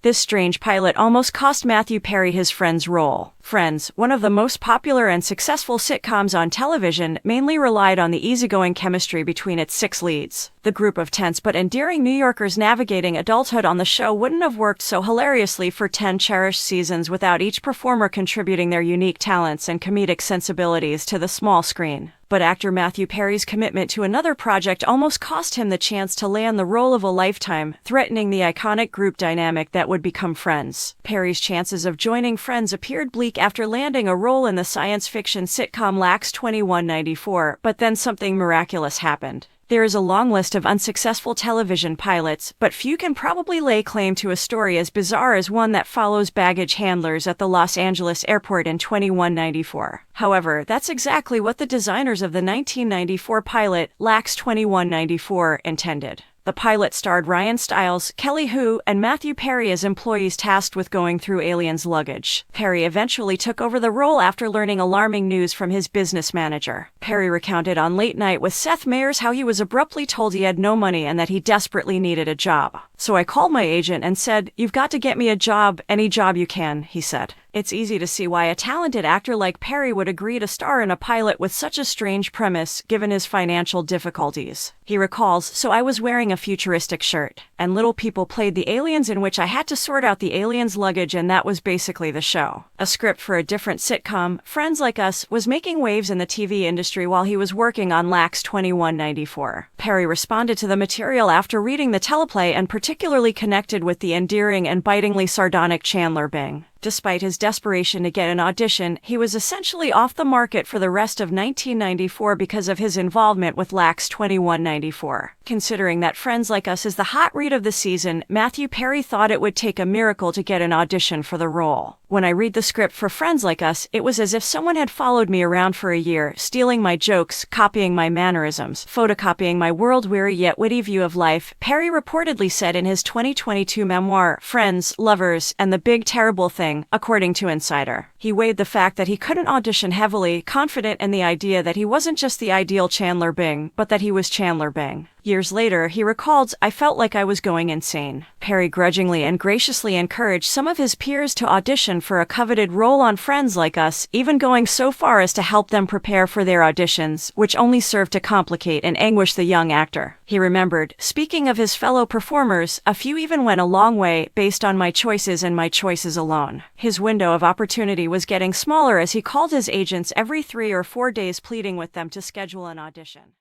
This strange pilot almost cost Matthew Perry his Friends role. Friends, one of the most popular and successful sitcoms on television, mainly relied on the easygoing chemistry between its 6 leads. The group of tense but endearing New Yorkers navigating adulthood on the show wouldn't have worked so hilariously for 10 cherished seasons without each performer contributing their unique talents and comedic sensibilities to the small screen. But actor Matthew Perry's commitment to another project almost cost him the chance to land the role of a lifetime, threatening the iconic group dynamic that would become Friends. Perry's chances of joining Friends appeared bleak after landing a role in the science fiction sitcom LAX 2194, but then something miraculous happened. There is a long list of unsuccessful television pilots, but few can probably lay claim to a story as bizarre as one that follows baggage handlers at the Los Angeles airport in 2194. However, that's exactly what the designers of the 1994 pilot, LAX 2194, intended. The pilot starred Ryan Stiles, Kelly Hu, and Matthew Perry as employees tasked with going through aliens' luggage. Perry eventually took over the role after learning alarming news from his business manager. Perry recounted on Late Night with Seth Meyers how he was abruptly told he had no money and that he desperately needed a job. "So I called my agent and said, 'You've got to get me a job, any job you can,'" he said. It's easy to see why a talented actor like Perry would agree to star in a pilot with such a strange premise, given his financial difficulties. He recalls, "So I was wearing a futuristic shirt, and little people played the aliens in which I had to sort out the aliens' luggage, and that was basically the show." A script for a different sitcom, Friends Like Us, was making waves in the TV industry while he was working on LAX 2194. Perry responded to the material after reading the teleplay and particularly connected with the endearing and bitingly sardonic Chandler Bing. Despite his desperation to get an audition, he was essentially off the market for the rest of 1994 because of his involvement with LAX 2194. Considering that Friends Like Us is the hot read of the season, Matthew Perry thought it would take a miracle to get an audition for the role. "When I read the script for Friends Like Us, it was as if someone had followed me around for a year, stealing my jokes, copying my mannerisms, photocopying my world-weary yet witty view of life," Perry reportedly said in his 2022 memoir, Friends, Lovers, and the Big Terrible Thing, according to Insider. He weighed the fact that he couldn't audition heavily, confident in the idea that he wasn't just the ideal Chandler Bing, but that he was Chandler Bing. Years later, he recalled, "I felt like I was going insane." Perry grudgingly and graciously encouraged some of his peers to audition for a coveted role on Friends Like Us, even going so far as to help them prepare for their auditions, which only served to complicate and anguish the young actor. He remembered, "Speaking of his fellow performers, a few even went a long way, based on my choices and my choices alone." His window of opportunity was getting smaller as he called his agents every 3 or 4 days pleading with them to schedule an audition.